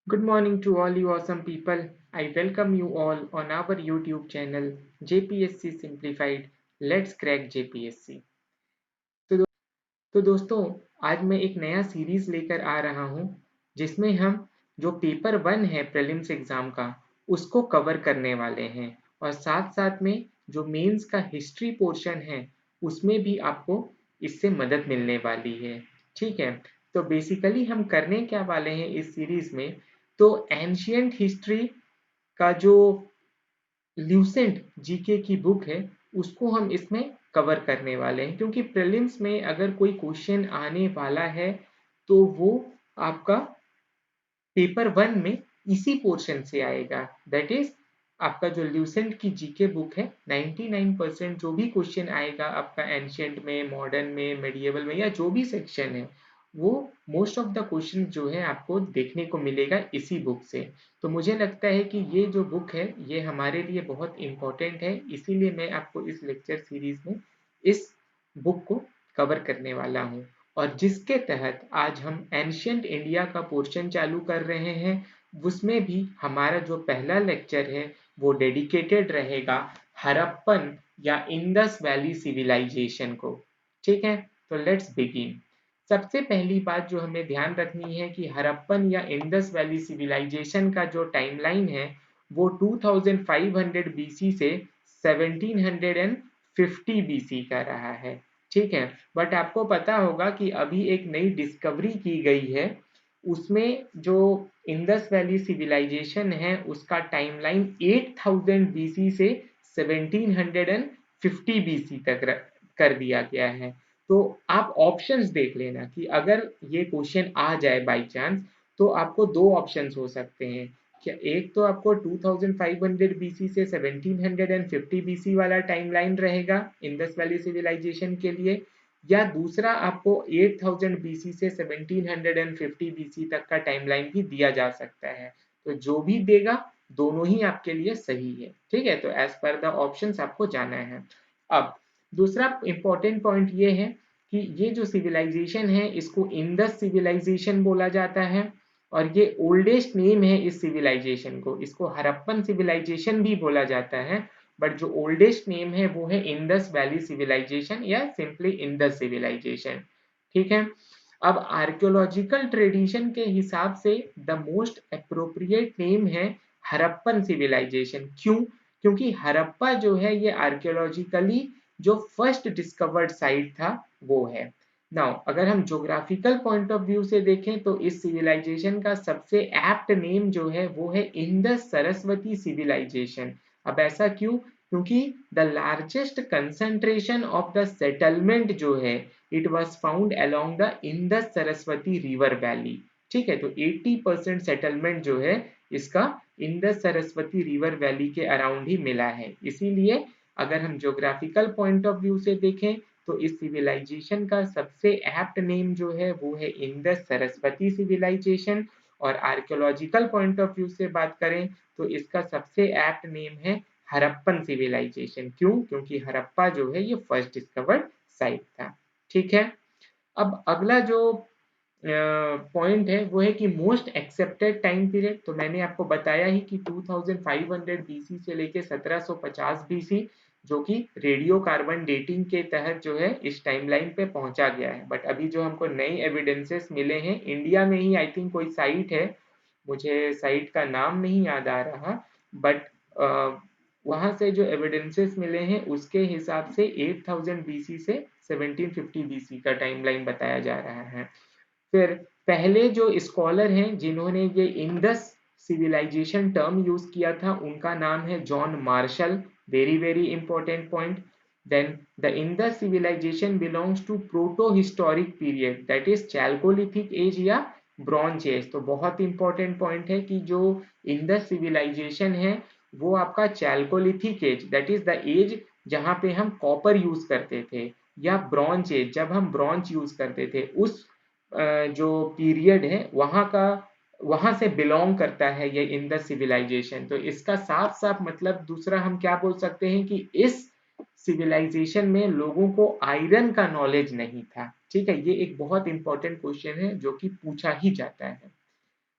Good morning to all you awesome people. I welcome you all on our YouTube channel JPSC Simplified. Let's crack JPSC. तो, तो दोस्तों आज मैं एक नया सीरीज लेकर आ रहा हूँ जिसमें हम जो पेपर 1 है प्रीलिम्स एग्जाम का उसको कवर करने वाले हैं और साथ साथ में जो मेंस का हिस्ट्री पोर्शन है उसमें भी आपको इससे मदद मिलने वाली है। ठीक है, तो बेसिकली हम करने क्या वाले हैं इस सीरीज में, तो एंशियंट हिस्ट्री का जो ल्यूसेंट जीके की बुक है उसको हम इसमें कवर करने वाले हैं, क्योंकि प्रीलिम्स में अगर कोई क्वेश्चन आने वाला है तो वो आपका पेपर 1 में इसी पोर्शन से आएगा। दैट इज आपका जो ल्यूसेंट की जीके बुक है 99% जो भी क्वेश्चन आएगा आपका एंशियंट में, मॉडर्न में, मेडिएवल में या जो भी सेक्शन है वो मोस्ट ऑफ द क्वेश्चन जो है आपको देखने को मिलेगा इसी बुक से। तो मुझे लगता है कि ये जो बुक है ये हमारे लिए बहुत इंपॉर्टेंट है, इसीलिए मैं आपको इस लेक्चर सीरीज में इस बुक को कवर करने वाला हूँ और जिसके तहत आज हम एंशियंट इंडिया का पोर्शन चालू कर रहे हैं। उसमें भी हमारा जो पहला लेक्चर है वो डेडिकेटेड रहेगा हड़प्पन या इंडस वैली सिविलाइजेशन को। ठीक है, तो लेट्स बिगिन। सबसे पहली बात जो हमें ध्यान रखनी है कि हड़प्पन या इंडस वैली सिविलाइजेशन का जो टाइमलाइन है वो 2500 बीसी से 1750 बीसी का रहा है। ठीक है, बट आपको पता होगा कि अभी एक नई डिस्कवरी की गई है, उसमें जो इंडस वैली सिविलाइजेशन है उसका टाइमलाइन 8000 बीसी से 1750 बीसी तक कर दिया गया है। तो आप ऑप्शंस देख लेना कि अगर ये क्वेश्चन आ जाए बाय चांस तो आपको दो ऑप्शंस हो सकते हैं। क्या एक तो आपको 2500 बीसी से 1750 बीसी वाला टाइमलाइन रहेगा इंडस वैली सिविलाइजेशन के लिए, या दूसरा आपको 8000 बीसी से 1750 बीसी तक का टाइमलाइन भी दिया जा सकता है। तो जो भी देगा दोनों ही आपके लिए सही है। ठीक है, तो एज पर द ऑप्शंस आपको जाना है। अब दूसरा इंपॉर्टेंट पॉइंट ये है कि ये जो सिविलाइजेशन है इसको इंडस सिविलाइजेशन बोला जाता है और ये ओल्डेस्ट नेम है इस सिविलाइजेशन को। इसको हड़प्पन सिविलाइजेशन भी बोला जाता है, बट जो ओल्डेस्ट नेम है वो है इंडस वैली सिविलाइजेशन या सिंपली इंडस सिविलाइजेशन। ठीक है, अब आर्कियोलॉजिकल ट्रेडिशन के हिसाब से द मोस्ट अप्रोप्रिएट नेम है हड़प्पन सिविलाइजेशन। क्यों? क्योंकि हड़प्पा जो है ये आर्कियोलॉजिकली जो फर्स्ट डिस्कवर्ड साइट था वो है। नाउ अगर हम ज्योग्राफिकल पॉइंट ऑफ व्यू से देखें तो इस सिविलाइजेशन का सबसे एप्ट नेम जो है वो है इंडस सरस्वती सिविलाइजेशन। अब ऐसा क्यों? क्योंकि the largest concentration of the settlement जो है it was found along the Indus Saraswati river valley. ठीक है, तो 80% सेटलमेंट जो है इसका इंडस सरस्वती रिवर वैली के अराउंड ही मिला है। इसीलिए अगर हम ज्योग्राफिकल पॉइंट ऑफ व्यू से देखें तो इस सिविलाइजेशन का सबसे एप्ट नेम जो है वो है इंडस सरस्वती सिविलाइजेशन, और आर्कियोलॉजिकल पॉइंट ऑफ व्यू से बात करें तो इसका सबसे एप्ट नेम है हड़प्पन सिविलाइजेशन। क्यों? क्योंकि हड़प्पा जो है ये फर्स्ट डिस्कवर्ड साइट था। ठीक है, अब अगला जो पॉइंट है वो है कि मोस्ट एक्सेप्टेड टाइम पीरियड। तो मैंने आपको बताया ही कि 2500 बीसी से लेके 1750 बीसी जो कि रेडियो कार्बन डेटिंग के तहत जो है इस टाइमलाइन पे पहुंचा गया है। बट अभी जो हमको नए एविडेंसेस मिले हैं इंडिया में ही, आई थिंक कोई साइट है, मुझे साइट का नाम नहीं याद आ रहा, बट वहां से जो एविडेंसेस मिले हैं उसके हिसाब से 8000 बीसी से 1750 बीसी का टाइमलाइन बताया जा रहा है। फिर पहले जो स्कॉलर हैं जिन्होंने ये इंडस सिविलाइजेशन टर्म यूज किया था उनका नाम है John Marshall. Very very important point. Then the Indus civilization belongs to proto historic period, that is chalcolithic age या ब्रॉन्ज एज। तो बहुत इंपॉर्टेंट पॉइंट है कि जो इंडस सिविलाइजेशन है वो आपका chalcolithic age, that is the age जहां पे हम कॉपर यूज करते थे, या ब्रॉन्ज एज जब हम ब्रॉन्ज यूज करते थे, उस जो पीरियड है वहां से बिलोंग करता है ये इंडस सिविलाइजेशन। तो इसका साफ साफ मतलब दूसरा हम क्या बोल सकते हैं कि इस सिविलाइजेशन में लोगों को आयरन का नॉलेज नहीं था। ठीक है, ये एक बहुत इंपॉर्टेंट क्वेश्चन है जो कि पूछा ही जाता है।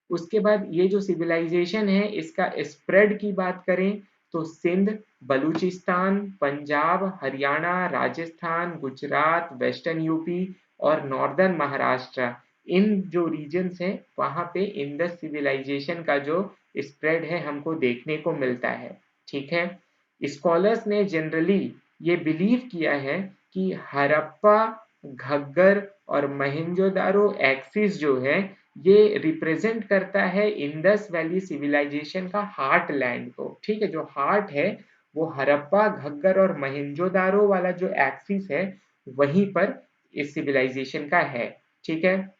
उसके बाद ये जो सिविलाइजेशन है इसका स्प्रेड की बात करें तो सिंध, बलूचिस्तान, पंजाब, हरियाणा, राजस्थान, गुजरात, वेस्टर्न यूपी और नॉर्दर्न महाराष्ट्र, इन जो रीजन्स हैं वहां पे इंडस सिविलाइजेशन का जो स्प्रेड है हमको देखने को मिलता है। ठीक है, स्कॉलर्स ने जनरली ये बिलीव किया है कि हड़प्पा, घग्गर और मोहनजोदारो एक्सिस जो है ये रिप्रेजेंट करता है इंडस वैली सिविलाइजेशन का हार्ट लैंड को। ठीक है, जो हार्ट है वो हड़प्पा, घग्गर और मोहनजोदारो वाला जो एक्सिस है वहीं पर इस सिविलाइजेशन का है। ठीक है,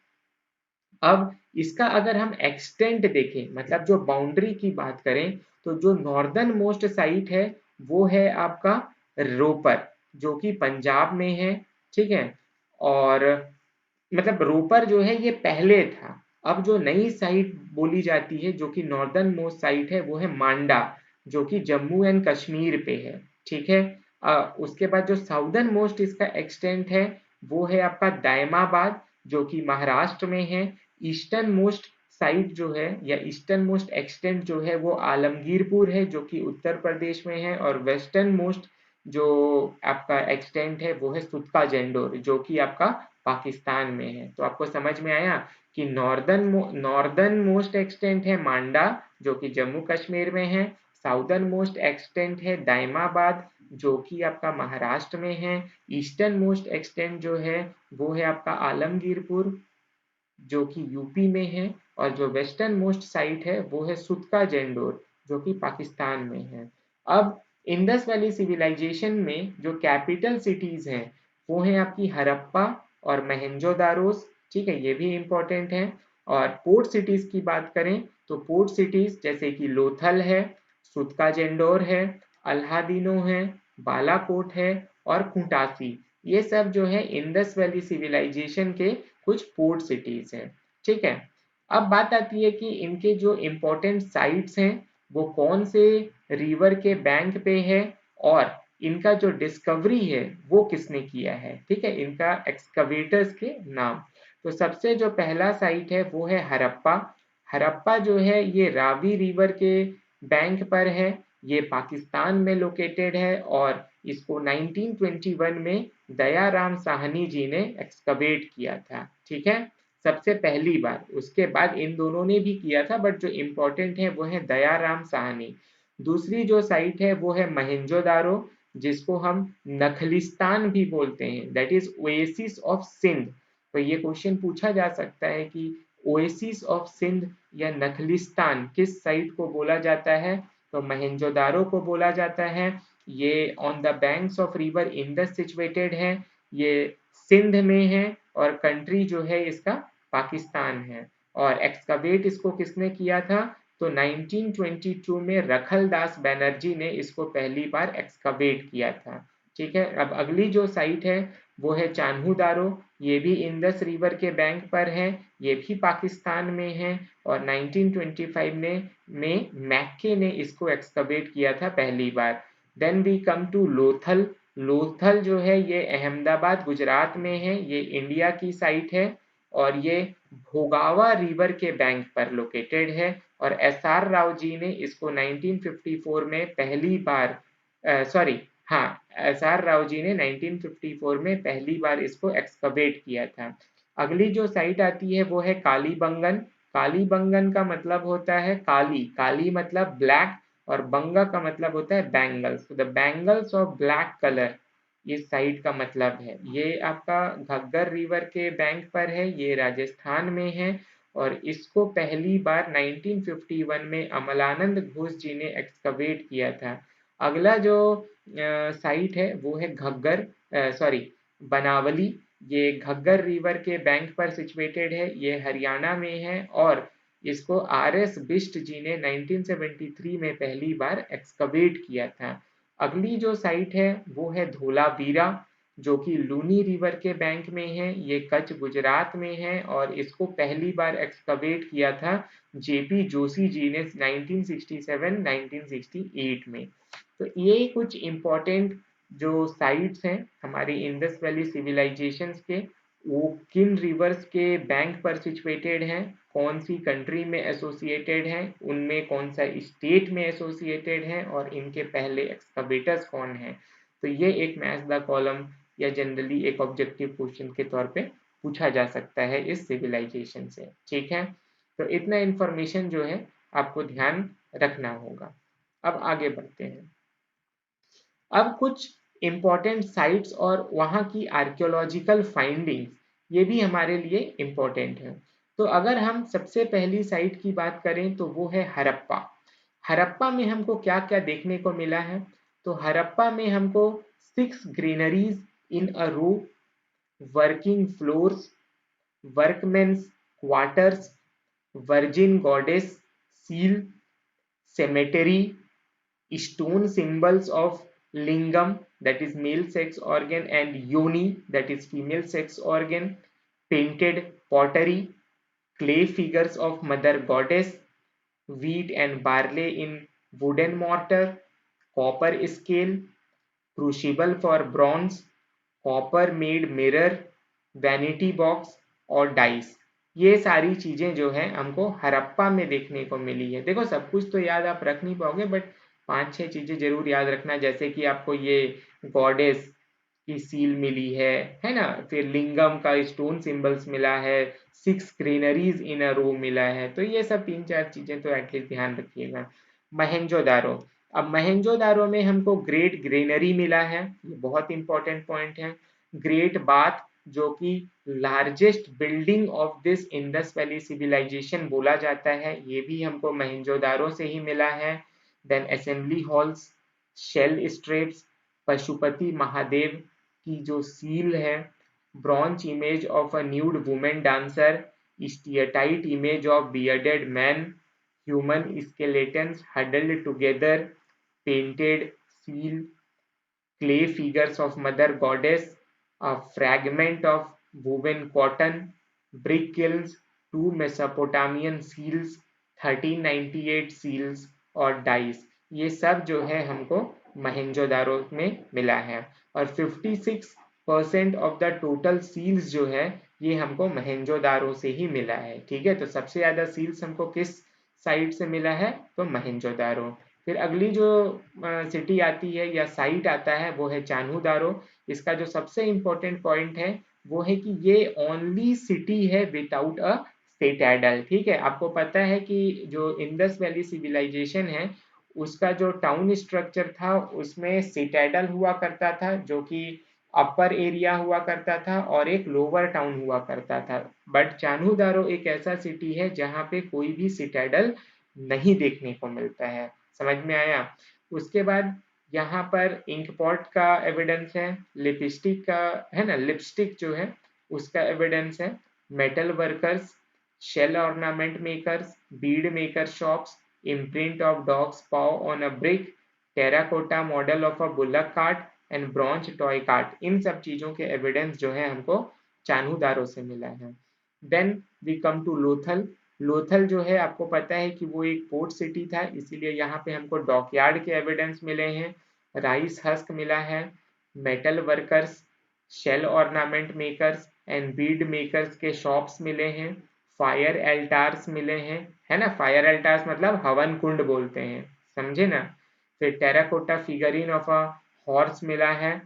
अब इसका अगर हम एक्सटेंट देखें, मतलब जो बाउंड्री की बात करें, तो जो नॉर्दर्न मोस्ट साइट है वो है आपका रोपर, जो कि पंजाब में है। ठीक है, और मतलब रोपर जो है ये पहले था। अब जो नई साइट बोली जाती है जो कि नॉर्दर्न मोस्ट साइट है वो है मांडा, जो कि जम्मू एंड कश्मीर पे है। ठीक है, उसके बाद जो साउदर्न मोस्ट इसका एक्सटेंट है वो है आपका दायमाबाद, जो कि महाराष्ट्र में है। ईस्टर्न मोस्ट साइट जो है या ईस्टर्न मोस्ट एक्सटेंट जो है वो आलमगीरपुर है, जो कि उत्तर प्रदेश में है। और वेस्टर्न मोस्ट जो आपका एक्सटेंट है वो है सुतका जेंडोर, जो कि आपका पाकिस्तान में है। तो आपको समझ में आया कि नॉर्दर्न मोस्ट एक्सटेंट है मांडा, जो कि जम्मू कश्मीर में है। साउदर्न मोस्ट एक्सटेंट है दायमाबाद, जो कि आपका महाराष्ट्र में है। ईस्टर्न मोस्ट एक्सटेंट जो है वो है आपका आलमगीरपुर, जो कि यूपी में है। और जो वेस्टर्न मोस्ट साइट है वो है सुतका जेंडोर, जो कि पाकिस्तान में है। अब इंडस वैली सिविलाइजेशन में जो कैपिटल सिटीज हैं वो है आपकी हड़प्पा और मोहनजोदारोस। ठीक है, ये भी इंपॉर्टेंट है। और पोर्ट सिटीज की बात करें तो पोर्ट सिटीज जैसे कि लोथल है, सुतका जेंडोर है, अल्हादीनो है, बालाकोट है और खुटासी, ये सब जो है इंडस वैली सिविलाइजेशन के कुछ पोर्ट सिटीज हैं। ठीक है, अब बात आती है कि इनके जो इम्पोर्टेंट साइट्स हैं वो कौन से रिवर के बैंक पे है और इनका जो डिस्कवरी है वो किसने किया है। ठीक है, इनका एक्सकवेटर्स के नाम। तो सबसे जो पहला साइट है वो है हड़प्पा। हड़प्पा जो है ये रावी रिवर के बैंक पर है, ये पाकिस्तान में लोकेटेड है और इसको 1921 में दयाराम साहनी जी ने एक्सकवेट किया था। ठीक है, सबसे पहली बार। उसके बाद इन दोनों ने भी किया था, बट जो इम्पोर्टेंट है वो है दयाराम साहनी। दूसरी जो साइट है वो है मोहनजोदारो, जिसको हम नखलिस्तान भी बोलते हैं, that is oasis of Sindh. तो ये क्वेश्चन पूछा जा सकता है कि ओएसिस ऑफ सिंध या नखलिस्तान किस साइट को बोला जाता है, तो मोहनजोदारो को बोला जाता है। ये on the banks of river Indus situated है, ये सिंध में है और कंट्री जो है इसका पाकिस्तान है। और एक्सकवेट इसको किसने किया था, तो 1922 में रखलदास बैनर्जी ने इसको पहली बार एक्सकवेट किया था। ठीक है, अब अगली जो साइट है वो है चान्हू दारो, ये भी इंडस रिवर के बैंक पर है, ये भी पाकिस्तान में है। और 1925 में मैक्के ने इसको एक्सकवेट किया था पहली बार। Then we come to Lothal. Lothal जो है ये अहमदाबाद गुजरात में है, ये इंडिया की साइट है और ये भोगावा रिवर के बैंक पर लोकेटेड है। और एसआर राव जी ने इसको 1954 में पहली बार सॉरी हाँ, एसआर राव जी ने 1954 में पहली बार इसको एक्सकवेट किया था। अगली जो साइट आती है वो है कालीबंगन। कालीबंगन का मतलब होता है काली, काली मतलब ब्लैक और बंगा का मतलब होता है bangles. The bangles of black colour इस साइट का मतलब है। ये आपका घग्गर रिवर के बैंक पर है, ये राजस्थान में है और इसको पहली बार 1951 में अमलानंद घोष जी ने एक्सकवेट किया था। अगला जो साइट है वो है घग्गर सॉरी बनावली, ये घग्गर रिवर के बैंक पर सिचुएटेड है, ये हरियाणा में है और इसको आर एस बिष्ट जी ने 1973 में पहली बार एक्सकवेट किया था। अगली जो साइट है वो है धोलावीरा, जो कि लूनी रिवर के बैंक में है, ये कच्छ गुजरात में है और इसको पहली बार एक्सकवेट किया था जेपी जोशी जी ने 1967-1968 में। तो ये कुछ इम्पोर्टेंट जो साइट्स हैं हमारी इंडस वैली सिविलाइजेशंस के, वो किन रिवर्स के बैंक पर सिचुएटेड हैं, कौन सी कंट्री में एसोसिएटेड हैं, उनमें कौन सा स्टेट में एसोसिएटेड है और इनके पहले एक्सकवेटर्स कौन हैं। तो ये एक मैच द कॉलम या जनरली एक ऑब्जेक्टिव क्वेश्चन के तौर पे पूछा जा सकता है इस सिविलाइजेशन से। ठीक है, तो इतना इंफॉर्मेशन जो है आपको ध्यान रखना होगा। अब आगे बढ़ते हैं। अब कुछ इम्पोर्टेंट साइट्स और वहाँ की आर्कियोलॉजिकल फाइंडिंग्स ये भी हमारे लिए इम्पोर्टेंट है। तो अगर हम सबसे पहली साइट की बात करें तो वो है हड़प्पा। हड़प्पा में हमको क्या क्या देखने को मिला है? तो हड़प्पा में हमको 6 granaries in a row, working floors, workmen's quarters, virgin goddess seal, cemetery, stone symbols of lingam, that is male sex organ, and yoni, that is female sex organ, painted pottery, clay figures of mother goddess, wheat and barley in wooden mortar, copper scale, crucible for bronze, copper made mirror, vanity box और dice. ये सारी चीजें जो है हमको हड़प्पा में देखने को मिली है। देखो सब कुछ तो याद आप रख नहीं पाओगे, बट 5-6 चीजें जरूर याद रखना, जैसे कि आपको ये गॉडेस की सील मिली है ना, फिर लिंगम का स्टोन सिंबल्स मिला है, 6 ग्रेनरीज इन अ रो मिला है। तो ये सब 3-4 चीजें तो एटलीस्ट ध्यान रखिएगा। मोहेंजोदारो, अब मोहेंजोदारो में हमको ग्रेट ग्रेनरी मिला है, ये बहुत इंपॉर्टेंट पॉइंट है। ग्रेट बाथ, जो कि largest building of this Indus valley civilization बोला जाता है, ये भी हमको मोहेंजोदारो से ही मिला है। Then assembly halls, shell strips, Pashupati Mahadev की जो सील है, bronze image of a nude women dancer, steatite image of bearded man, human skeletons huddled together, painted seal, clay figures of mother goddess, a fragment of woven cotton, brick kilns, 2 Mesopotamian seals, 1398 seals और dice. ये सब जो है हमको मोहेंजोदारो में मिला है। और 56% ऑफ द टोटल सील्स जो है ये हमको मोहेंजोदारो से ही मिला है। ठीक है, तो सबसे ज्यादा सील्स हमको किस साइट से मिला है? तो मोहेंजोदारो। फिर अगली जो सिटी आती है या साइट आता है वो है चान्हूदारो। इसका जो सबसे इम्पोर्टेंट पॉइंट है वो है कि ये ओनली सिटी है विदाउट अ सिटाडेल। ठीक है, आपको पता है कि जो इंडस वैली सिविलाइजेशन है उसका जो टाउन स्ट्रक्चर था उसमें सिटाडेल हुआ करता था, जो कि अपर एरिया हुआ करता था, और एक लोअर टाउन हुआ करता था। बट चान्हूदारो एक ऐसा सिटी है जहाँ पे कोई भी सिटाडेल नहीं देखने को मिलता है। समझ में आया? उसके बाद यहाँ पर इंक पॉट का एविडेंस है, लिपस्टिक का है ना, लिपस्टिक जो है उसका एविडेंस है, metal workers, shell ornament makers, bead maker shops, imprint of dogs paw on a brick, terracotta model of a bullock cart and bronze toy cart. इन सब चीजों के एविडेंस जो है हमको चान्हूदारो से मिला है। Then we come to Lothal. Lothal जो है आपको पता है कि वो एक पोर्ट सिटी था, इसीलिए यहाँ पे हमको डॉकयार्ड के एविडेंस मिले हैं, राइस हस्क मिला है, metal workers, shell ornament makers and bead makers के शॉप्स मिले हैं, फायर एल्टार्स मिले हैं, है ना, फायर एल्टार्स मतलब हवन कुंड बोलते हैं, समझे ना। फिर terracotta figurine of a horse मिला है,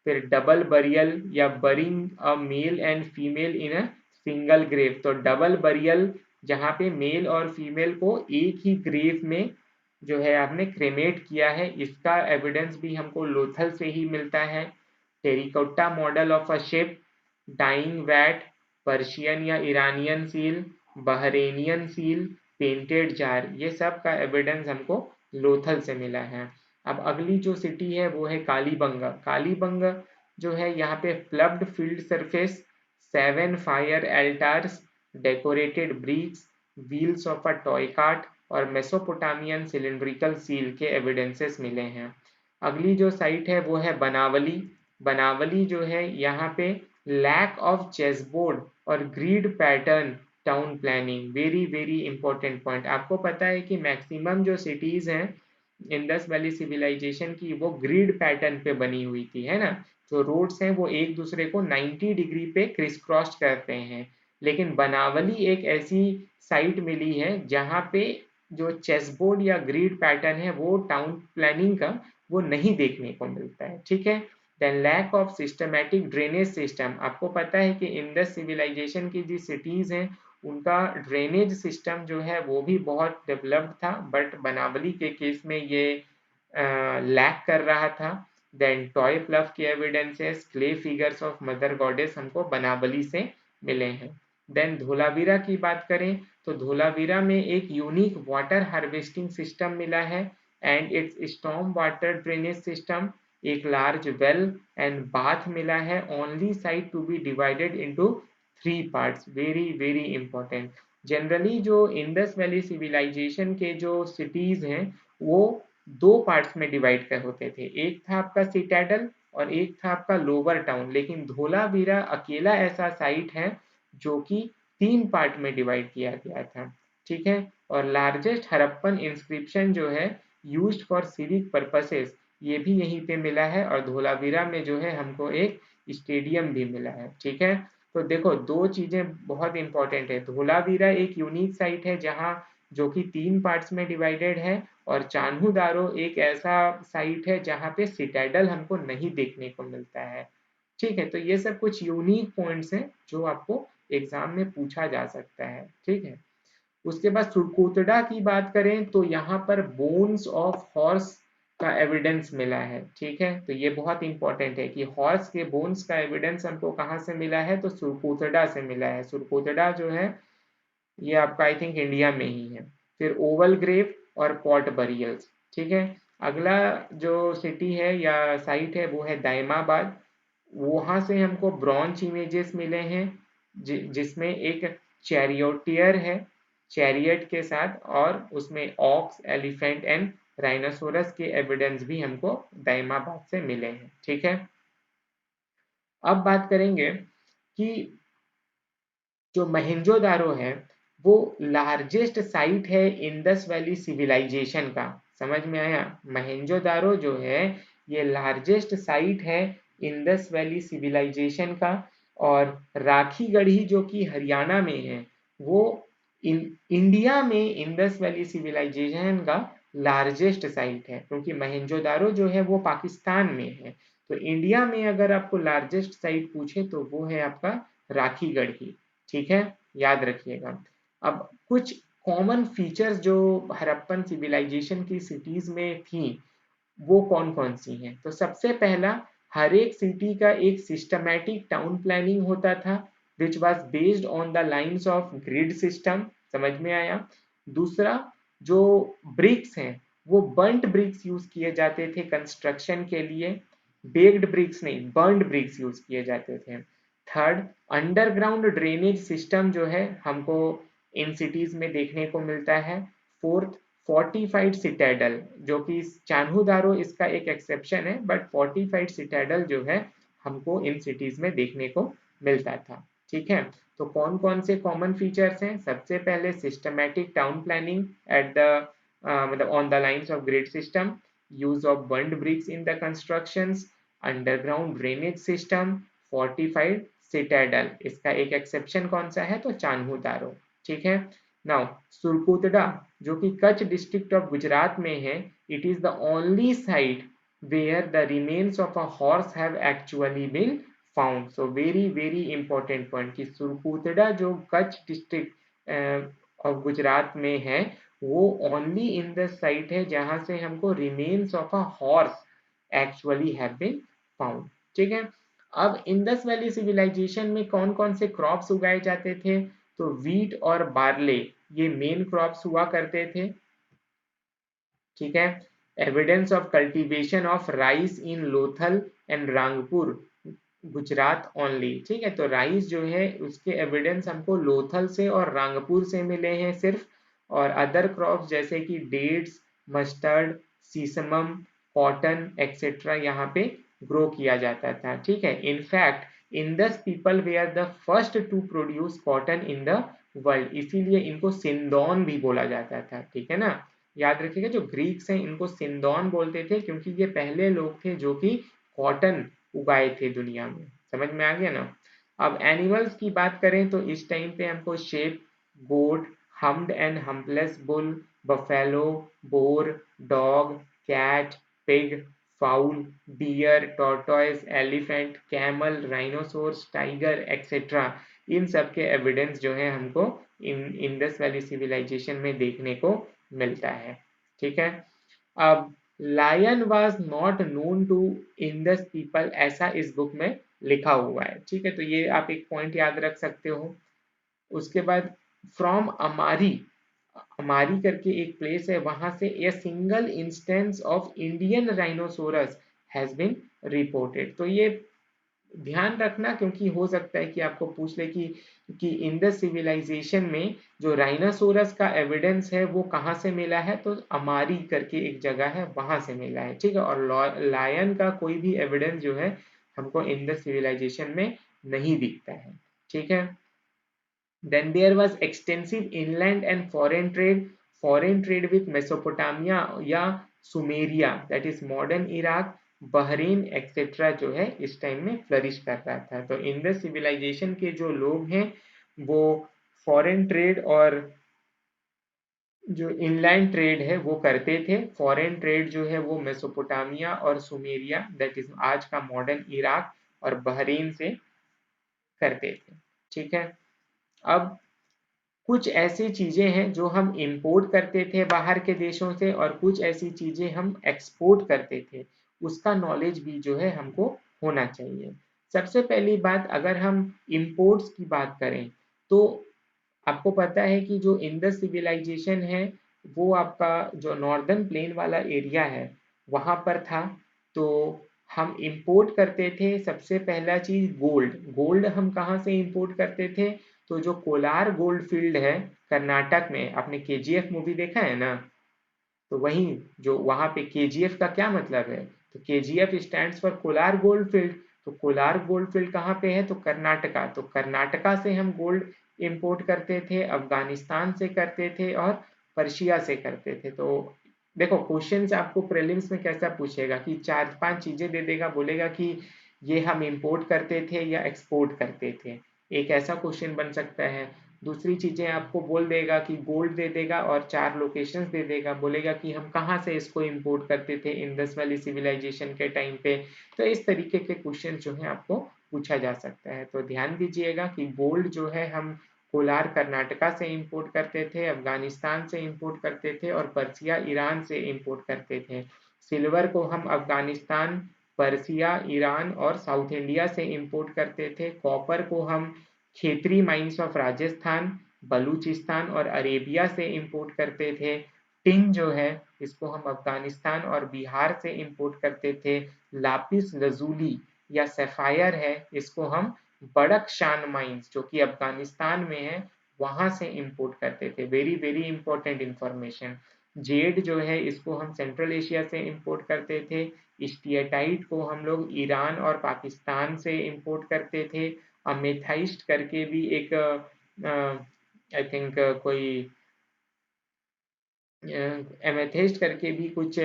फिर डबल बरियल या burying a male and female in a single grave. तो डबल बरियल जहाँ पे मेल और फीमेल को एक ही ग्रेव में जो है आपने क्रेमेट किया है, इसका एविडेंस भी हमको लोथल से ही मिलता है। Terracotta model of a ship, dyeing vat, Persian या Iranian seal, Bahrainian seal, painted jar, ये सब का एविडेंस हमको लोथल से मिला है। अब अगली जो सिटी है वो है कालीबंग। कालीबंग जो है यहाँ पे ploughed field surface, 7 fire altars, decorated bricks, wheels of a toy cart और मेसोपोटामियन सिलिंड्रिकल सील के एविडेंसेस मिले हैं। अगली जो साइट है वो है बनावली। बनावली जो है यहाँ पे लैक ऑफ चेसबोर्ड और grid pattern town planning, very very important point. आपको पता है कि मैक्सिमम जो सिटीज हैं इंडस वैली सिविलाइजेशन की वो ग्रिड पैटर्न पे बनी हुई थी, है ना। जो रोड्स हैं वो एक दूसरे को 90 डिग्री पे क्रिस क्रॉस करते हैं, लेकिन बनावली एक ऐसी साइट मिली है जहाँ पे जो चेसबोर्ड या ग्रिड पैटर्न है वो टाउन प्लानिंग का वो नहीं देखने को मिलता है, ठीक है। Then lack of systematic drainage system, आपको पता है कि इंडस सिविलाइजेशन की जो सिटीज हैं उनका ड्रेनेज सिस्टम जो है वो भी बहुत डेवलप्ड था, बट बनावली के केस में ये लैक कर रहा था। देन टॉय प्लफ के evidences, clay figures of mother goddess हमको बनावली से मिले हैं। देन धोलावीरा की बात करें तो धोलावीरा में एक यूनिक वाटर हार्वेस्टिंग सिस्टम मिला है and its storm water drainage system, एक लार्ज वेल एंड बाथ मिला है, only site to be divided into 3 parts, very very important. Generally जो इंडस वैली सिविलाइजेशन के जो सिटीज हैं वो 2 पार्ट्स में डिवाइड कर होते थे, एक था आपका सिटाडल और एक था आपका लोअर टाउन, लेकिन धोलावीरा अकेला ऐसा साइट है जो कि 3 पार्ट में डिवाइड किया गया था, ठीक है। और लार्जेस्ट हड़प्पन इंस्क्रिप्शन जो है यूज्ड फॉर सिविक पर्पसेस ये भी यहीं पे मिला है, और धोलावीरा में जो है हमको एक स्टेडियम भी मिला है, ठीक है। तो देखो 2 चीजें बहुत इंपॉर्टेंट है, धोलावीरा एक यूनिक साइट है जहाँ जो कि 3 पार्ट्स में डिवाइडेड है, और चान्हू दारो एक ऐसा साइट है जहाँ पे सिटाडल हमको नहीं देखने को मिलता है, ठीक है। तो ये सब कुछ यूनिक पॉइंट्स हैं जो आपको एग्जाम में पूछा जा सकता है, ठीक है। उसके बाद सुरकोतड़ा की बात करें तो यहाँ पर बोन्स ऑफ हॉर्स का एविडेंस मिला है, ठीक है। तो ये बहुत इंपॉर्टेंट है कि हॉर्स के बोन्स का एविडेंस हमको कहाँ से मिला है, तो सुरकोतड़ा से मिला है। सुरकोतड़ा जो है ये आपका आई थिंक इंडिया में ही है। फिर ओवल ग्रेव और पॉट बरियल्स, ठीक है। अगला जो सिटी है या साइट है वो है दायमाबाद, वहां से हमको ब्रॉन्ज इमेजेस मिले हैं जिसमें एक चैरियोटियर है चैरियट के साथ, और उसमें ऑक्स, एलिफेंट एंड राइनोसोरस के एविडेंस भी हमको दायमाबाद से मिले हैं, ठीक है। अब बात करेंगे कि जो मोहेंजोदारो है वो लार्जेस्ट साइट है इंडस वैली सिविलाइजेशन का, समझ में आया। मोहेंजोदारो जो है ये लार्जेस्ट साइट है इंडस वैली सिविलाइजेशन का, और राखीगढ़ी जो कि हरियाणा में है वो इंडिया में इंडस वैली सिविलाइजेशन का लार्जेस्ट साइट है, क्योंकि मोहेंजोदारो जो है वो पाकिस्तान में है। तो इंडिया में अगर आपको लार्जेस्ट साइट पूछे तो वो है आपका राखीगढ़ी, ठीक है, याद रखिएगा। अब कुछ कॉमन फीचर्स जो हड़प्पन सिविलाइजेशन की सिटीज में थी वो कौन कौन सी हैं, तो सबसे पहला हर एक सिटी का एक सिस्टमैटिक टाउन प्लानिंग होता था which was based on the lines of grid system, समझ में आया। दूसरा, जो ब्रिक्स हैं वो बर्न्ड ब्रिक्स यूज किए जाते थे कंस्ट्रक्शन के लिए, बेक्ड ब्रिक्स नहीं, बर्न्ड ब्रिक्स यूज किए जाते थे। थर्ड, अंडरग्राउंड ड्रेनेज सिस्टम जो है हमको इन सिटीज में देखने को मिलता है। फोर्थ, फोर्टिफाइड सिटाडल, जो कि चान्हू दारो इसका एक एक्सेप्शन है, बट फोर्टिफाइड सिटाडल जो है हमको इन सिटीज में देखने को मिलता था, ठीक है। तो कौन कौन से कॉमन फीचर्स हैं, सबसे पहले systematic town planning at the मतलब on the lines of grid system, use of burnt bricks in the constructions, underground drainage system, fortified citadel, इसका एक एक्सेप्शन कौन सा है, तो चान्हू दारो, ठीक है। नाउ सुरकोतड़ा जो कि कच्छ डिस्ट्रिक्ट ऑफ गुजरात में है, it is the only site where the remains of a horse have actually been found. So very very important point कि सुरकोतड़ा जो कच्छ डिस्ट्रिक्ट ऑफ गुजरात में है वो ओनली इन द साइट है जहां से हमको remains of a horse actually have been found, ठीक है। अब इंडस वैली सिविलाइजेशन में कौन कौन से क्रॉप्स उगाए जाते थे, तो वीट और बार्ले ये मेन क्रॉप्स हुआ करते थे, ठीक है। Evidence of cultivation of rice in Lothal and Rangpur Gujarat only, ठीक है। तो राइस जो है उसके एविडेंस हमको लोथल से और रांगपुर से मिले हैं सिर्फ, और अदर क्रॉप्स जैसे कि dates, mustard, sesamum, cotton etcetera यहाँ पे ग्रो किया जाता था, ठीक है। In fact Indus people were the first to produce cotton in the world, इसीलिए इनको सिंदौन भी बोला जाता था, ठीक है ना। याद रखिएगा जो ग्रीक्स हैं इनको सिंदौन बोलते थे क्योंकि ये पहले लोग थे जो कि कॉटन उगाए थे दुनिया में, समझ में आ गया ना। अब एनिमल्स की बात करें तो इस टाइम पे हमको sheep, goat, humped and humpless bull, buffalo, boar, dog, cat, pig, fowl, deer, tortoise, elephant, camel, rhinoceros, tiger etcetera, इन सब के एविडेंस जो है हमको इंडस वैली सिविलाइजेशन में देखने को मिलता है। ठीक है, अब lion was not known to Indus people, ऐसा इस बुक में लिखा हुआ है। ठीक है, तो ये आप एक पॉइंट याद रख सकते हो। उसके बाद फ्रॉम अमारी, अमारी करके एक प्लेस है, वहां से a single instance of Indian rhinoceros has been reported. तो ये ध्यान रखना, क्योंकि हो सकता है कि आपको पूछ ले कि इंडस सिविलाइजेशन में जो राइनासोरस का एविडेंस है वो कहाँ से मिला है, तो अमारी करके एक जगह है, वहां से मिला है। ठीक है, और लायन का कोई भी एविडेंस जो है हमको इंडस सिविलाइजेशन में नहीं दिखता है। ठीक है, then there was extensive inland and foreign trade with Mesopotamia या Sumeria, that is modern Iraq, Bahrain etcetera जो है इस टाइम में फ्लरिश कर रहा था। तो इंडस सिविलाइजेशन के जो लोग हैं वो फॉरेन ट्रेड और जो इनलैंड ट्रेड है वो करते थे। फॉरेन ट्रेड जो है वो मेसोपोटामिया और सुमेरिया, दैट इज आज का मॉडर्न इराक और बहरीन से करते थे। ठीक है, अब कुछ ऐसी चीजें हैं जो हम इंपोर्ट करते थे बाहर के देशों से, और कुछ ऐसी चीजें हम एक्सपोर्ट करते थे, उसका नॉलेज भी जो है हमको होना चाहिए। सबसे पहली बात, अगर हम इंपोर्ट्स की बात करें तो आपको पता है कि जो इंडस सिविलाइजेशन है वो आपका जो नॉर्दर्न प्लेन वाला एरिया है वहां पर था। तो हम इंपोर्ट करते थे, सबसे पहला चीज गोल्ड। गोल्ड हम कहाँ से इंपोर्ट करते थे, तो जो कोलार गोल्ड फील्ड है कर्नाटक में, आपने केजीएफ मूवी देखा है ना, तो वहीं जो वहां पे केजीएफ का क्या मतलब है, तो KGF stands for Kolar gold field. तो कोलार गोल्ड फील्ड कहाँ पे है, तो कर्नाटका। तो कर्नाटका से हम गोल्ड इंपोर्ट करते थे, अफगानिस्तान से करते थे और पर्शिया से करते थे। तो देखो क्वेश्चन आपको प्रीलिम्स में कैसा पूछेगा कि 4-5 चीजें दे देगा, बोलेगा कि ये हम इंपोर्ट करते थे या एक्सपोर्ट करते थे, एक ऐसा क्वेश्चन बन सकता है। दूसरी चीजें आपको बोल देगा कि गोल्ड दे देगा और 4 लोकेशंस दे देगा, बोलेगा कि हम कहाँ से इसको इंपोर्ट करते थे इंडस वैली सिविलाइजेशन के टाइम पे। तो इस तरीके के क्वेश्चन जो है आपको पूछा जा सकता है। तो ध्यान दीजिएगा कि गोल्ड जो है हम कोलार कर्नाटका से इंपोर्ट करते थे, अफगानिस्तान से इंपोर्ट करते थे और पर्सिया ईरान से इंपोर्ट करते थे। सिल्वर को हम अफगानिस्तान, पर्सिया, ईरान और साउथ इंडिया से इंपोर्ट करते थे। कॉपर को हम खेतरी माइंस ऑफ राजस्थान, बलूचिस्तान और अरेबिया से इंपोर्ट करते थे। टिन जो है इसको हम अफगानिस्तान और बिहार से इंपोर्ट करते थे। लापिस लजूली या सैफायर है, इसको हम बड़कशान माइंस जो कि अफगानिस्तान में है वहां से इंपोर्ट करते थे। Very very important information. Z जो है इसको हम सेंट्रल एशिया से इंपोर्ट करते थे। स्टियटाइट को हम लोग ईरान और पाकिस्तान से इंपोर्ट करते थे। अमेथाइस्ट करके भी एक आई थिंक कोई एमेथिस्ट करके भी कुछ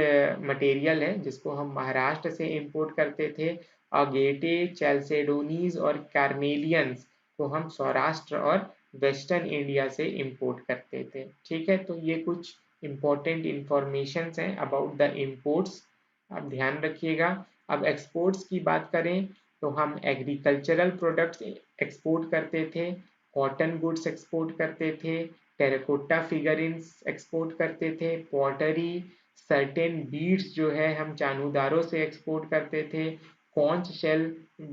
मटेरियल है जिसको हम महाराष्ट्र से इंपोर्ट करते थे। अगेटे, चैल्सेडोनीज और कार्मेलियंस को हम सौराष्ट्र और वेस्टर्न इंडिया से इंपोर्ट करते थे। ठीक है, तो ये कुछ इंपॉर्टेंट इंफॉर्मेशन हैं अबाउट द इंपोर्ट्स, आप ध्यान रखिएगा। अब एक्सपोर्ट्स की बात करें तो हम एग्रीकल्चरल प्रोडक्ट्स एक्सपोर्ट करते थे, कॉटन गुड्स एक्सपोर्ट करते थे, टेराकोटा फिगरिन्स एक्सपोर्ट करते थे, पॉटरी, सर्टेन बीड्स जो है हम चानूदारों से एक्सपोर्ट करते थे, कॉन्च शेल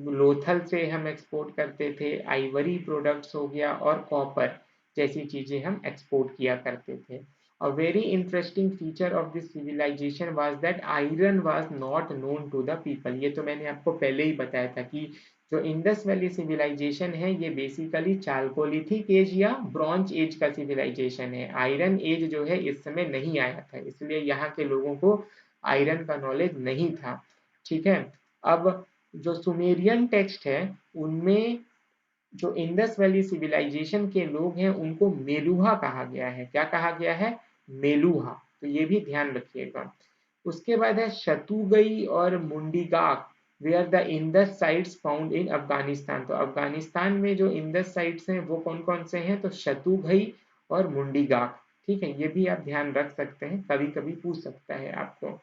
लोथल से हम एक्सपोर्ट करते थे, आइवरी प्रोडक्ट्स हो गया और कॉपर जैसी चीजें हम एक्सपोर्ट किया करते थे। A very interesting feature of this civilization was that iron was not known to the people। ये तो मैंने आपको पहले ही बताया था कि जो इंडस वैली सिविलाइजेशन है ये बेसिकली चालकोलिथिक एज या ब्रॉन्ज एज का सिविलाइजेशन है। आयरन एज जो है इस समय नहीं आया था, इसलिए यहाँ के लोगों को आयरन का नॉलेज नहीं था। ठीक है, अब जो सुमेरियन टेक्स्ट है उनमें जो इंडस वैली सिविलाइजेशन के लोग हैं उनको मेलुहा कहा गया है। क्या कहा गया है, मेलुहा। तो ये भी ध्यान रखिएगा। उसके बाद है शतुगई और Mundigak. Where the Indus sites found in Afghanistan. तो अफगानिस्तान में जो इंडस साइट्स हैं वो कौन कौन से हैं, तो शतुघई और मुंडीगाक। ठीक है, ये भी आप ध्यान रख सकते हैं, कभी कभी पूछ सकता है आपको।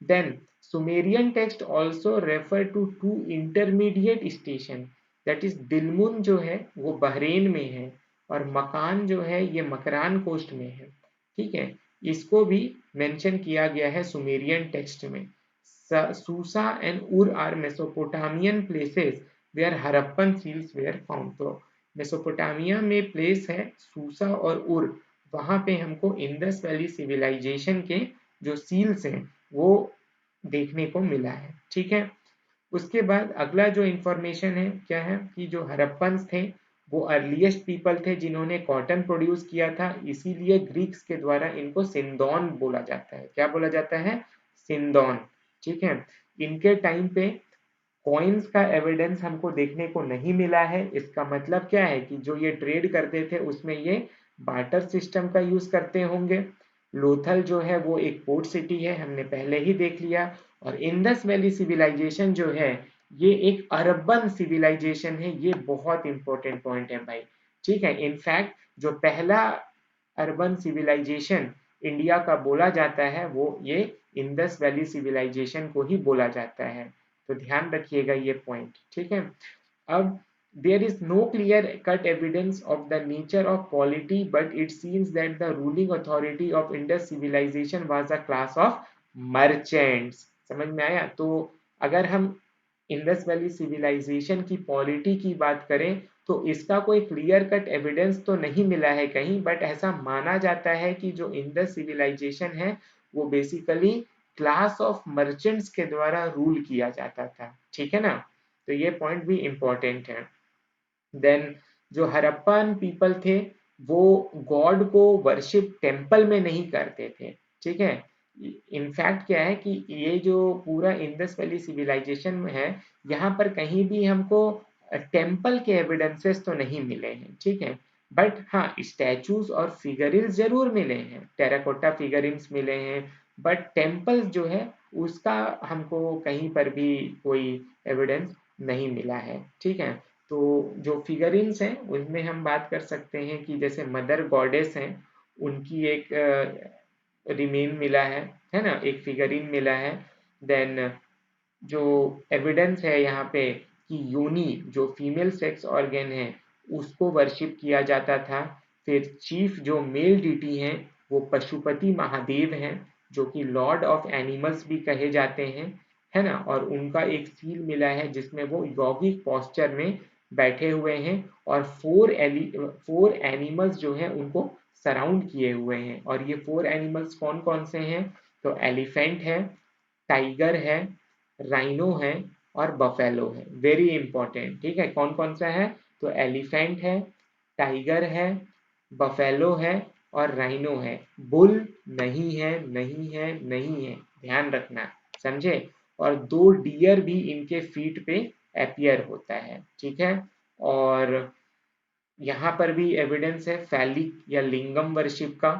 Then Sumerian text also refer to to intermediate station, that is Dilmun जो है वो बहरेन में है, और मकान जो है ये मकरान कोस्ट में है। ठीक है, इसको भी मेंशन किया गया है सुमेरियन टेक्स्ट में। Susa and Ur are Mesopotamian places where Harappan seals were found. तो मेसोपोटामिया में प्लेस है सूसा और उर, वहां पे हमको इंडस वैली सिविलाइजेशन के जो सील्स हैं वो देखने को मिला है। ठीक है, उसके बाद अगला जो इंफॉर्मेशन है क्या है कि जो हरप्पन्स थे वो अर्लीस्ट पीपल थे जिन्होंने कॉटन प्रोड्यूस किया था, इसीलिए ग्रीक्स के द्वारा इनको सिंदौन बोला जाता है। क्या बोला जाता है, सिंदौन। ठीक है, इनके टाइम पे कॉइन्स का एविडेंस हमको देखने को नहीं मिला है। इसका मतलब क्या है कि जो ये ट्रेड करते थे उसमें ये बार्टर सिस्टम का यूज करते होंगे। लोथल जो है वो एक पोर्ट सिटी है, हमने पहले ही देख लिया। और इंडस वैली सिविलाइजेशन जो है ये एक अर्बन सिविलाइजेशन है, ये बहुत इंपॉर्टेंट पॉइंट है भाई। ठीक है, इनफैक्ट जो पहला अर्बन सिविलाइजेशन इंडिया का बोला जाता है वो ये इंडस वैली सिविलाइजेशन को ही बोला जाता है। तो ध्यान रखिएगा ये पॉइंट। ठीक है, अब there is no clear cut evidence of the nature of polity, but it seems that the ruling authority of Indus civilization was a class of merchants। समझ में आया। तो अगर हम इंडस वैली सिविलाइजेशन की पॉलिटी की बात करें तो इसका कोई क्लियर कट एविडेंस तो नहीं मिला है कहीं, बट ऐसा माना जाता है कि जो इंडस सिविलाइजेशन है वो बेसिकली क्लास ऑफ मर्चेंट्स के द्वारा रूल किया जाता था। ठीक है ना, तो ये पॉइंट भी इंपॉर्टेंट है। देन जो हरप्पन पीपल थे वो गॉड को वर्शिप टेम्पल में नहीं करते थे। ठीक है, इनफैक्ट क्या है कि ये जो पूरा इंडस वैली सिविलाइजेशन में है यहाँ पर कहीं भी हमको टेम्पल के एविडेंसेस तो नहीं मिले हैं। ठीक है, बट हाँ स्टैचूज और फिगरिन्स जरूर मिले हैं, टेराकोटा फिगरिन्स मिले हैं, बट टेम्पल्स जो है उसका हमको कहीं पर भी कोई एविडेंस नहीं मिला है। ठीक है, तो जो फिगरिन्स हैं उनमें हम बात कर सकते हैं कि जैसे मदर गॉडेस हैं उनकी एक रिमेन मिला है ना, एक फिगरिन मिला है। देन जो एविडेंस है यहाँ पे कि योनि जो फीमेल सेक्स ऑर्गन है उसको वर्शिप किया जाता था। फिर चीफ जो मेल डिटी हैं वो पशुपति महादेव हैं जो कि लॉर्ड ऑफ एनिमल्स भी कहे जाते हैं, है ना। और उनका एक सील मिला है जिसमें वो यौगिक पोस्चर में बैठे हुए हैं और फोर एनिमल्स जो है उनको सराउंड किए हुए हैं। और ये फोर एनिमल्स कौन कौन से हैं, तो एलिफेंट है, टाइगर है, राइनो है और बफेलो है। Very important. ठीक है, कौन कौन सा है, तो एलिफेंट है, टाइगर है, बफेलो है और राइनो है। बुल नहीं है, नहीं है, नहीं है, ध्यान रखना, समझे। और दो डियर भी इनके फीट पे अपीयर होता है। ठीक है, और यहाँ पर भी एविडेंस है फैलिक या लिंगम वर्शिप का।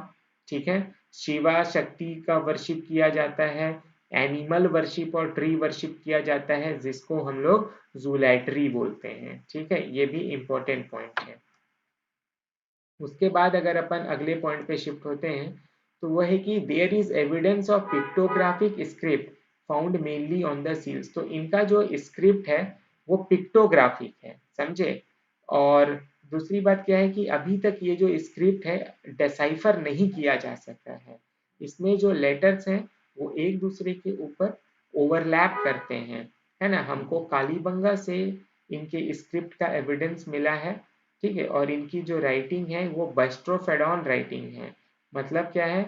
ठीक है, शिवा शक्ति का वर्शिप किया जाता है, एनिमल वर्शिप और ट्री वर्शिप किया जाता है जिसको हम लोग जूलैटरी बोलते हैं। ठीक है, ये भी इंपॉर्टेंट पॉइंट है। उसके बाद अगर अपन अगले पॉइंट पे शिफ्ट होते हैं तो वह है कि there is evidence of pictographic script found mainly on the seals. तो इनका जो स्क्रिप्ट है वो पिक्टोग्राफिक है, समझे। और दूसरी बात क्या है कि अभी तक ये जो स्क्रिप्ट है डेसाइफर नहीं किया जा सका है। इसमें जो लेटर्स हैं वो एक दूसरे के ऊपर ओवरलैप करते हैं, है ना। हमको कालीबंगा से इनके स्क्रिप्ट का एविडेंस मिला है। ठीक है, और इनकी जो राइटिंग है वो बस्ट्रोफेडॉन राइटिंग है। मतलब क्या है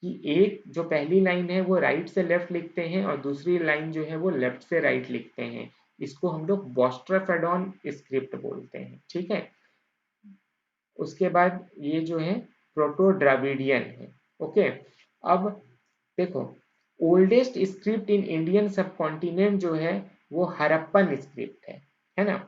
कि एक जो पहली लाइन है वो राइट से लेफ्ट लिखते हैं और दूसरी लाइन जो है वो लेफ्ट से राइट लिखते हैं। इसको हम लोग बॉस्ट्रोफेडॉन स्क्रिप्ट बोलते हैं। ठीक है, उसके बाद ये जो है प्रोटो द्राविडियन है। ओके, अब देखो ओल्डेस्ट स्क्रिप्ट इन इंडियन सब कॉन्टिनेंट जो है वो हरप्पन स्क्रिप्ट है ना।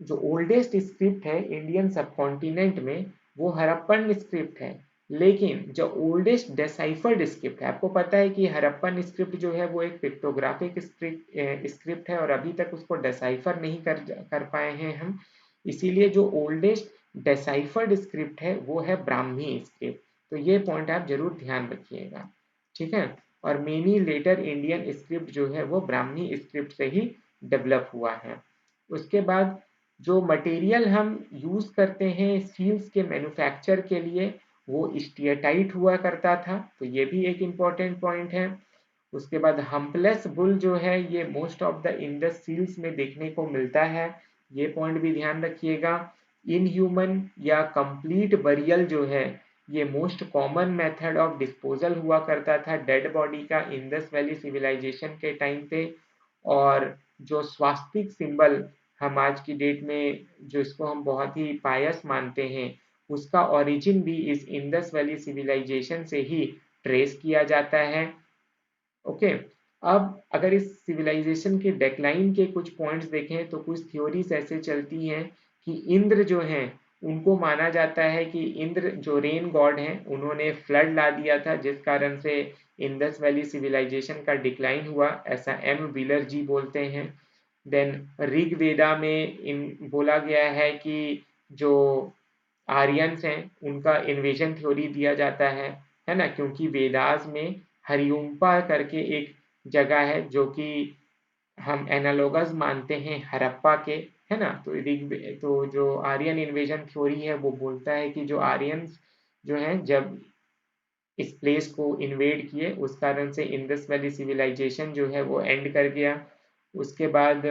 जो ओल्डेस्ट स्क्रिप्ट है इंडियन सब कॉन्टिनेंट में वो हरप्पन स्क्रिप्ट है। लेकिन जो ओल्डेस्ट डेसाइफर्ड स्क्रिप्ट है, आपको पता है कि हड़प्पन स्क्रिप्ट जो है वो एक पिक्टोग्राफिक स्क्रिप्ट है और अभी तक उसको डेसाइफर नहीं कर पाए हैं हम। इसीलिए जो ओल्डेस्ट डेसाइफर्ड स्क्रिप्ट है वो है ब्राह्मी स्क्रिप्ट। तो ये पॉइंट आप जरूर ध्यान रखिएगा, ठीक है। और मेनी लेटर इंडियन स्क्रिप्ट जो है वो ब्राह्मी स्क्रिप्ट से ही डेवलप हुआ है। उसके बाद जो मटेरियल हम यूज करते हैं सील्स के मैन्युफैक्चर के लिए वो स्टीएटाइट हुआ करता था, तो ये भी एक इम्पॉर्टेंट पॉइंट है। उसके बाद हम्पलेस बुल जो है ये most of the Indus seals में देखने को मिलता है, ये पॉइंट भी ध्यान रखिएगा। इनह्यूमन या कंप्लीट बरियल जो है ये most common method of disposal हुआ करता था डेड बॉडी का इंडस वैली सिविलाइजेशन के टाइम पे। और जो स्वास्तिक सिंबल हम आज की डेट में जो इसको हम बहुत ही पायस मानते हैं उसका ओरिजिन भी इस इंडस वैली सिविलाइजेशन से ही ट्रेस किया जाता है। ओके, अब अगर इस सिविलाइजेशन के डेक्लाइन के कुछ पॉइंट्स देखें तो कुछ थ्योरीज ऐसे चलती हैं कि इंद्र जो हैं उनको माना जाता है कि इंद्र जो रेन गॉड हैं उन्होंने फ्लड ला दिया था जिस कारण से इंडस वैली सिविलाइजेशन का डिक्लाइन हुआ, ऐसा एम व्हीलर जी बोलते हैं। देन ऋग वेदा में इन बोला गया है कि जो आर्यंस हैं उनका इन्वेजन थ्योरी दिया जाता है ना, क्योंकि वेदास में हरियुम्पा करके एक जगह है जो कि हम एनालोगस मानते हैं हड़प्पा के, है ना। तो जो आर्यन इन्वेजन थ्योरी है वो बोलता है कि जो आर्यंस जो हैं जब इस प्लेस को इन्वेड किए उस कारण से इंडस वैली सिविलाइजेशन जो है वो एंड कर गया। उसके बाद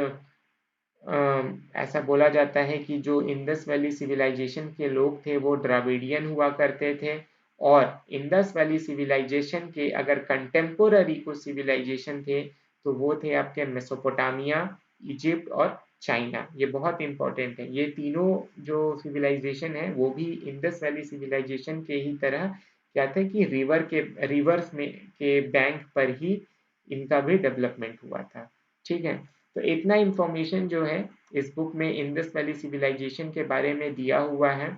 ऐसा बोला जाता है कि जो इंडस वैली सिविलाइजेशन के लोग थे वो द्राविडियन हुआ करते थे। और इंडस वैली सिविलाइजेशन के अगर कंटेम्पोररी कुछ सिविलाइजेशन थे तो वो थे आपके मेसोपोटामिया, इजिप्ट और चाइना। ये बहुत इंपॉर्टेंट है, ये तीनों जो सिविलाइजेशन है वो भी इंडस वैली सिविलाइजेशन के ही तरह क्या थे कि रिवर्स में के बैंक पर ही इनका भी डेवलपमेंट हुआ था, ठीक है। तो इतना इंफॉर्मेशन जो है इस बुक में इंडस वैली सिविलाइजेशन के बारे में दिया हुआ है।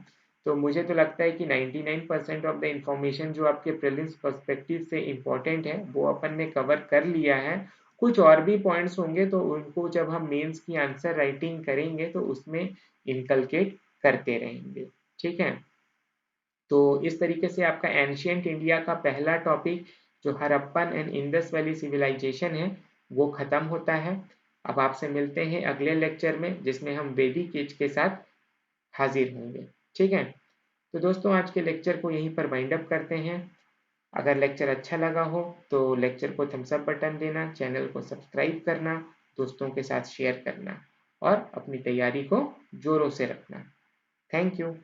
तो मुझे तो लगता है कि 99% ऑफ द इंफॉर्मेशन जो आपके प्रीलिम्स पर्सपेक्टिव से इम्पोर्टेंट है वो अपन ने कवर कर लिया है। कुछ और भी पॉइंट्स होंगे तो उनको जब हम मेंस की आंसर राइटिंग करेंगे तो उसमें इनकलकेट करते रहेंगे, ठीक है। तो इस तरीके से आपका एंशियंट इंडिया का पहला टॉपिक जो Harappan and Indus valley civilization है वो खत्म होता है। अब आपसे मिलते हैं अगले लेक्चर में जिसमें हम वैदिक एज के साथ हाजिर होंगे, ठीक है। तो दोस्तों आज के लेक्चर को यहीं पर वाइंड अप करते हैं। अगर लेक्चर अच्छा लगा हो तो लेक्चर को थम्स अप बटन देना, चैनल को सब्सक्राइब करना, दोस्तों के साथ शेयर करना और अपनी तैयारी को जोरों से रखना। Thank you.